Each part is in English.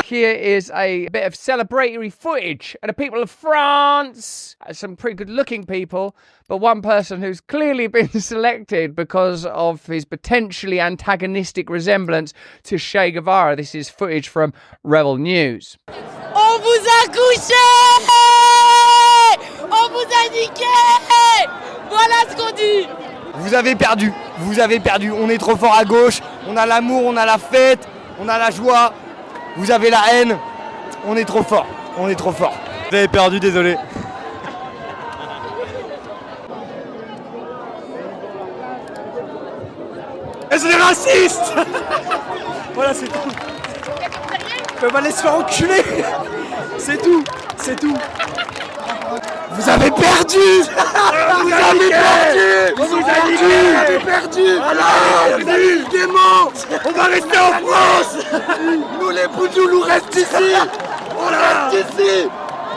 Here is a bit of celebratory footage of the people of France. Some pretty good looking people, but one person who's clearly been selected because of his potentially antagonistic resemblance to Che Guevara. This is footage from Rebel News. On vous a couché! On vous a niqué! Voilà ce qu'on dit! Vous avez perdu, on est trop fort à gauche, on a l'amour, on a la fête, on a la joie, vous avez la haine, on est trop fort. Vous avez perdu, désolé. Et c'est des racistes. Voilà, c'est tout. Ils peuvent aller se faire enculer. C'est tout. Vous avez perdu. Vous avez perdu. Voilà, vous avez le démon. On va rester en France. Nous les Boudjoulous restent ici. On reste ici.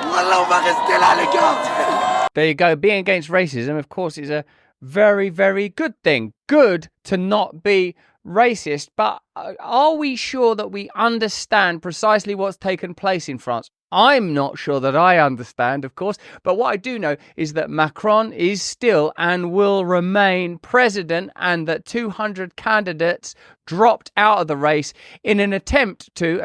Voilà, on va rester là, les gars. There you go. Being against racism, of course, is a very, very good thing. Good to not be racist, but are we sure that we understand precisely what's taken place in France? I'm not sure that I understand, of course, but what I do know is that Macron is still and will remain president, and that 200 candidates dropped out of the race in an a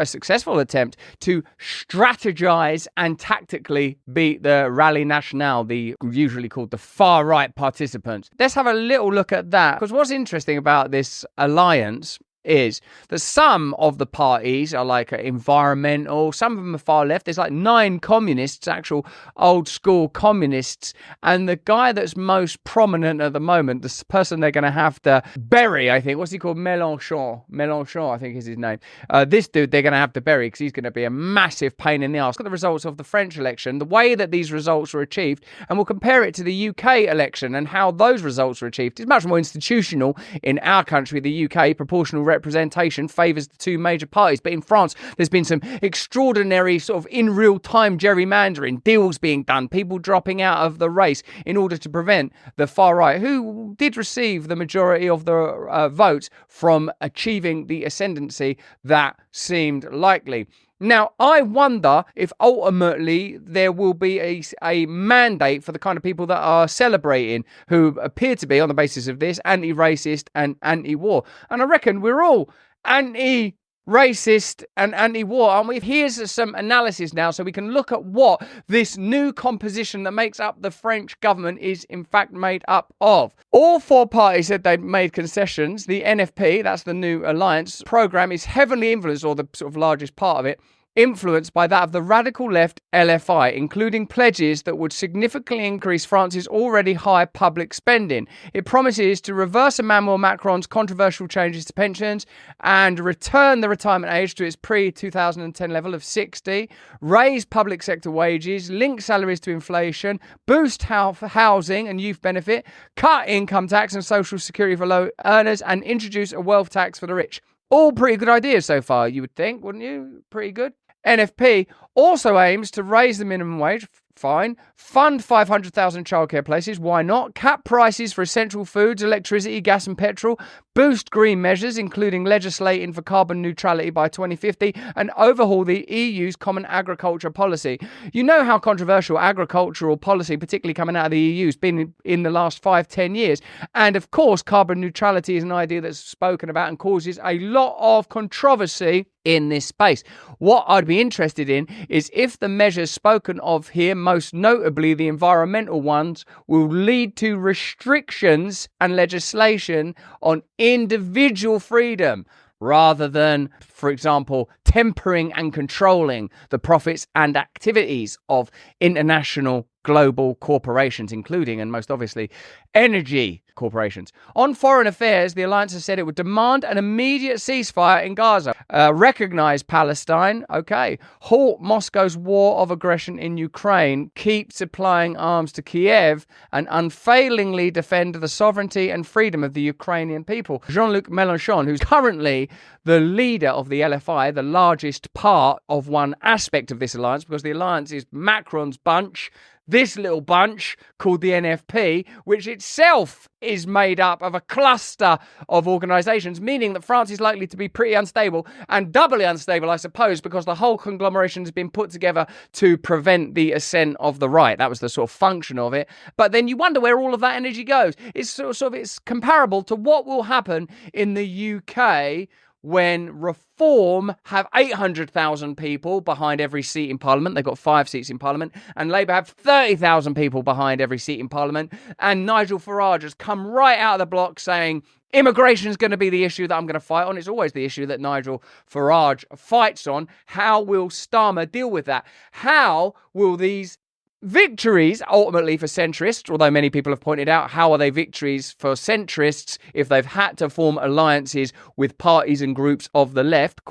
successful attempt to strategize and tactically beat the Rallye Nationale, the usually called the far-right participants. Let's have a little look at that, because what's interesting about this alliance is that some of the parties are like environmental, some of them are far left. There's like 9 communists, actual old school communists, and the guy that's most prominent at the moment, the person they're going to have to bury, I think, what's he called? Mélenchon, I think is his name. This dude they're going to have to bury because he's going to be a massive pain in the arse. Look at the results of the French election, the way that these results were achieved, and we'll compare it to the UK election and how those results were achieved. It's much more institutional in our country, the UK. Proportional representation favours the 2 major parties, but in France there's been some extraordinary sort of in real time gerrymandering, deals being done, people dropping out of the race in order to prevent the far right, who did receive the majority of the votes, from achieving the ascendancy that seemed likely. Now, I wonder if ultimately there will be a mandate for the kind of people that are celebrating, who appear to be, on the basis of this, anti-racist and anti-war. And I reckon we're all anti-racist and anti-war, aren't we? Here's some analysis now so we can look at what this new composition that makes up the French government is in fact made up of. All 4 parties said they'd made concessions. The NFP, that's the new alliance programme, is heavily influenced, or the sort of largest part of it, influenced by that of the radical left LFI, including pledges that would significantly increase France's already high public spending. It promises to reverse Emmanuel Macron's controversial changes to pensions and return the retirement age to its pre-2010 level of 60, raise public sector wages, link salaries to inflation, boost housing and youth benefit, cut income tax and social security for low earners, and introduce a wealth tax for the rich. All pretty good ideas so far, you would think, wouldn't you? Pretty good. NFP also aims to raise the minimum wage, fine, fund 500,000 childcare places, why not, cap prices for essential foods, electricity, gas and petrol, boost green measures, including legislating for carbon neutrality by 2050, and overhaul the EU's common agriculture policy. You know how controversial agricultural policy, particularly coming out of the EU, has been in the last 5-10 years. And of course, carbon neutrality is an idea that's spoken about and causes a lot of controversy in this space. What I'd be interested in is if the measures spoken of here, most notably the environmental ones, will lead to restrictions and legislation on individual freedom, rather than, for example, tempering and controlling the profits and activities of international global corporations, including, and most obviously, energy corporations. On foreign affairs, the alliance has said it would demand an immediate ceasefire in Gaza, recognise Palestine, halt Moscow's war of aggression in Ukraine, keep supplying arms to Kiev, and unfailingly defend the sovereignty and freedom of the Ukrainian people. Jean-Luc Mélenchon, who's currently the leader of the LFI, the largest part of one aspect of this alliance, because the alliance is Macron's bunch, this little bunch called the NFP, which itself is made up of a cluster of organisations, meaning that France is likely to be pretty unstable, and doubly unstable, I suppose, because the whole conglomeration has been put together to prevent the ascent of the right. That was the sort of function of it. But then you wonder where all of that energy goes. It's comparable to what will happen in the UK when Reform have 800,000 people behind every seat in Parliament. They've got 5 seats in Parliament. And Labour have 30,000 people behind every seat in Parliament. And Nigel Farage has come right out of the block saying, immigration is going to be the issue that I'm going to fight on. It's always the issue that Nigel Farage fights on. How will Starmer deal with that? How will these victories ultimately for centrists, although many people have pointed out, how are they victories for centrists if they've had to form alliances with parties and groups of the left, ?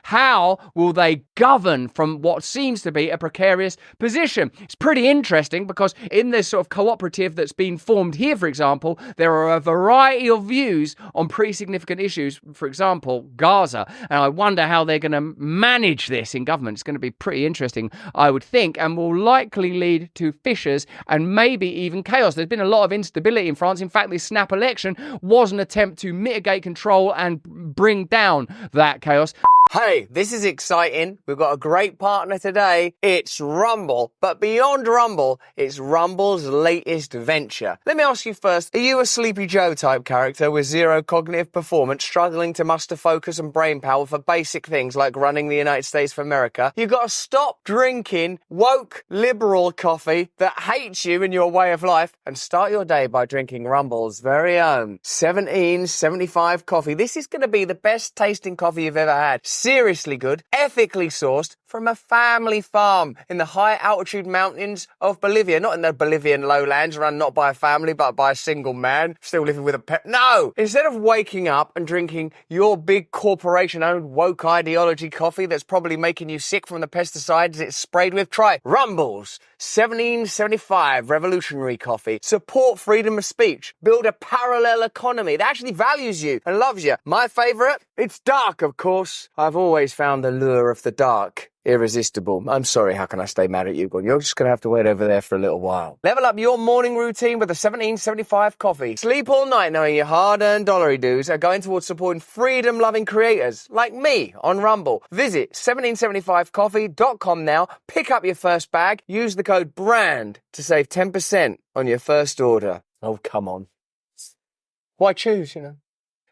How will they govern from what seems to be a precarious position? It's pretty interesting because in this sort of cooperative that's been formed here, for example, there are a variety of views on pretty significant issues, for example, Gaza. And I wonder how they're going to manage this in government. It's going to be pretty interesting, I would think, and will likely lead to fissures and maybe even chaos. There's been a lot of instability in France. In fact, this snap election was an attempt to mitigate control and bring down that chaos. Hey, this is exciting. We've got a great partner today. It's Rumble. But beyond Rumble, it's Rumble's latest venture. Let me ask you first, are you a Sleepy Joe type character with zero cognitive performance, struggling to muster focus and brain power for basic things like running the United States of America? You've got to stop drinking woke liberal coffee that hates you and your way of life and start your day by drinking Rumble's very own 1775 coffee. This is going to be the best tasting coffee you've ever had. Seriously good, ethically sourced from a family farm in the high altitude mountains of Bolivia. Not in the Bolivian lowlands run not by a family but by a single man still living with a pet. No! Instead of waking up and drinking your big corporation owned woke ideology coffee that's probably making you sick from the pesticides it's sprayed with, try Rumble's 1775 revolutionary coffee. Support freedom of speech. Build a parallel economy that actually values you and loves you. My favourite? It's dark, of course. I've always found the lure of the dark irresistible. I'm sorry, how can I stay mad at you? You're just going to have to wait over there for a little while. Level up your morning routine with a 1775 coffee. Sleep all night knowing your hard-earned dollary dues are going towards supporting freedom-loving creators like me on Rumble. Visit 1775coffee.com now, pick up your first bag, use the code BRAND to save 10% on your first order. Oh, come on. Why choose, you know?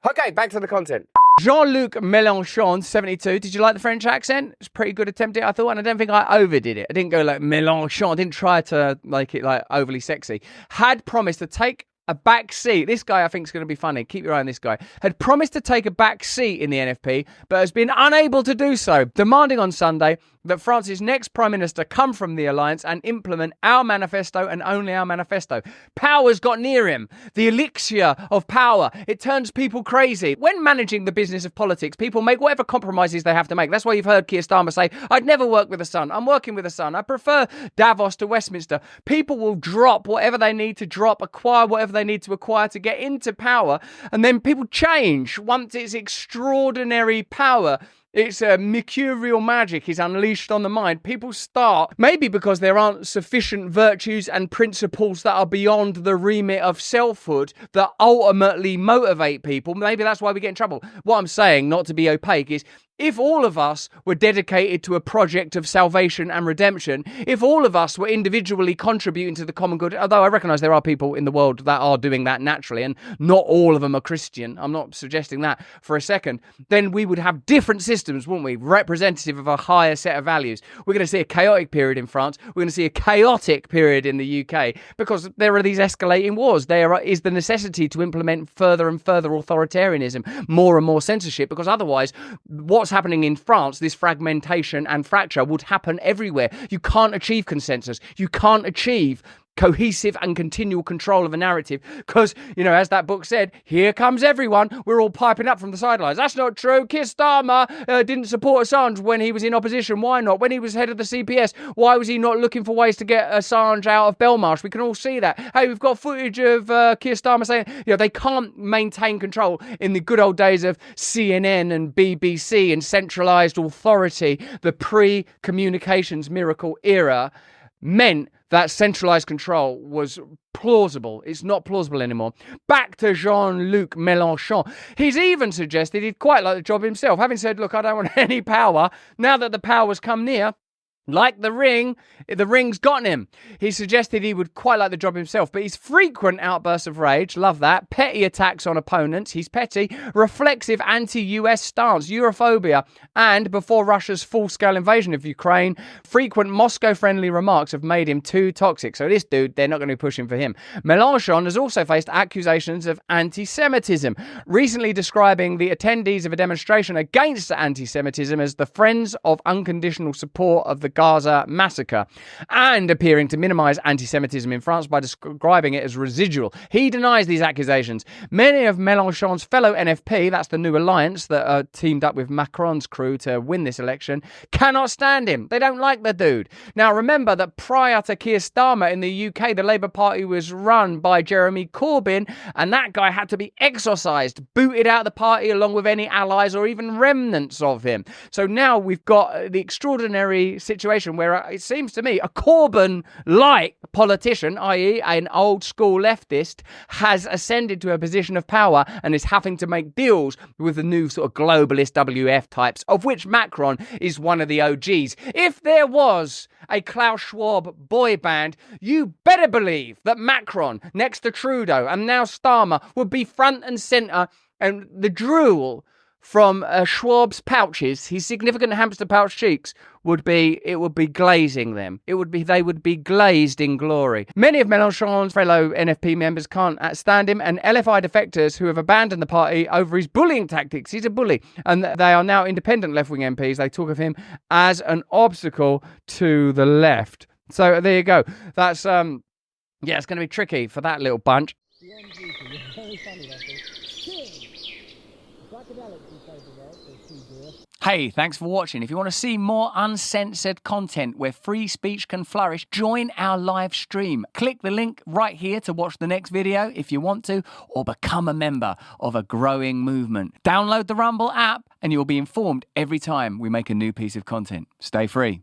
Okay, back to the content. Jean-Luc Mélenchon, 72. Did you like the French accent? It's a pretty good attempt at it, I thought, and I don't think I overdid it. I didn't go like Mélenchon. I didn't try to make it like overly sexy. Had promised to take a back seat. This guy I think is going to be funny. Keep your eye on this guy. Had promised to take a back seat in the NFP, but has been unable to do so, demanding on Sunday that France's next Prime Minister come from the alliance and implement our manifesto and only our manifesto. Power's got near him. The elixir of power. It turns people crazy. When managing the business of politics, people make whatever compromises they have to make. That's why you've heard Keir Starmer say, I'd never work with the Sun. I'm working with the Sun. I prefer Davos to Westminster. People will drop whatever they need to drop, acquire whatever they need to acquire to get into power, and then people change once it's extraordinary power. It's a mercurial magic is unleashed on the mind. People start, maybe because there aren't sufficient virtues and principles that are beyond the remit of selfhood that ultimately motivate people. Maybe that's why we get in trouble. What I'm saying, not to be opaque, is if all of us were dedicated to a project of salvation and redemption, if all of us were individually contributing to the common good, although I recognise there are people in the world that are doing that naturally, and not all of them are Christian, I'm not suggesting that for a second, then we would have different systems, wouldn't we? Representative of a higher set of values. We're going to see a chaotic period in France. We're going to see a chaotic period in the UK because there are these escalating wars. There is the necessity to implement further and further authoritarianism, more and more censorship, because otherwise what's happening in France, this fragmentation and fracture, would happen everywhere. You can't achieve consensus. You can't achieve cohesive and continual control of a narrative. Because, you know, as that book said, here comes everyone. We're all piping up from the sidelines. That's not true. Keir Starmer didn't support Assange when he was in opposition. Why not? When he was head of the CPS, why was he not looking for ways to get Assange out of Belmarsh? We can all see that. Hey, we've got footage of Keir Starmer saying, you know, they can't maintain control in the good old days of CNN and BBC and centralised authority. The pre-communications miracle era meant that centralised control was plausible. It's not plausible anymore. Back to Jean-Luc Mélenchon. He's even suggested he'd quite like the job himself, having said, look, I don't want any power. Now that the power's come near, like the ring's gotten him. He suggested he would quite like the job himself, but his frequent outbursts of rage, love that, petty attacks on opponents, he's petty, reflexive anti-US stance, Europhobia, and before Russia's full-scale invasion of Ukraine, frequent Moscow-friendly remarks have made him too toxic. So this dude, they're not going to be pushing for him. Mélenchon has also faced accusations of anti-Semitism, recently describing the attendees of a demonstration against anti-Semitism as the friends of unconditional support of the Gaza massacre, and appearing to minimise anti-Semitism in France by describing it as residual. He denies these accusations. Many of Mélenchon's fellow NFP, that's the new alliance that teamed up with Macron's crew to win this election, cannot stand him. They don't like the dude. Now remember that prior to Keir Starmer in the UK, the Labour Party was run by Jeremy Corbyn, and that guy had to be exorcised, booted out of the party along with any allies or even remnants of him. So now we've got the extraordinary situation where it seems to me a Corbyn-like politician, i.e. an old school leftist, has ascended to a position of power and is having to make deals with the new sort of globalist WF types, of which Macron is one of the OGs. If there was a Klaus Schwab boy band, you better believe that Macron, next to Trudeau and now Starmer, would be front and centre, and the drool from Schwab's pouches, his significant hamster pouch cheeks, would be glazing them. They would be glazed in glory. Many of Mélenchon's fellow NFP members can't stand him, and LFI defectors who have abandoned the party over his bullying tactics. He's a bully, and they are now independent left-wing MPs. They talk of him as an obstacle to the left. So there you go. That's it's going to be tricky for that little bunch. Hey, thanks for watching. If you want to see more uncensored content where free speech can flourish, join our live stream. Click the link right here to watch the next video if you want to, or become a member of a growing movement. Download the Rumble app and you'll be informed every time we make a new piece of content. Stay free.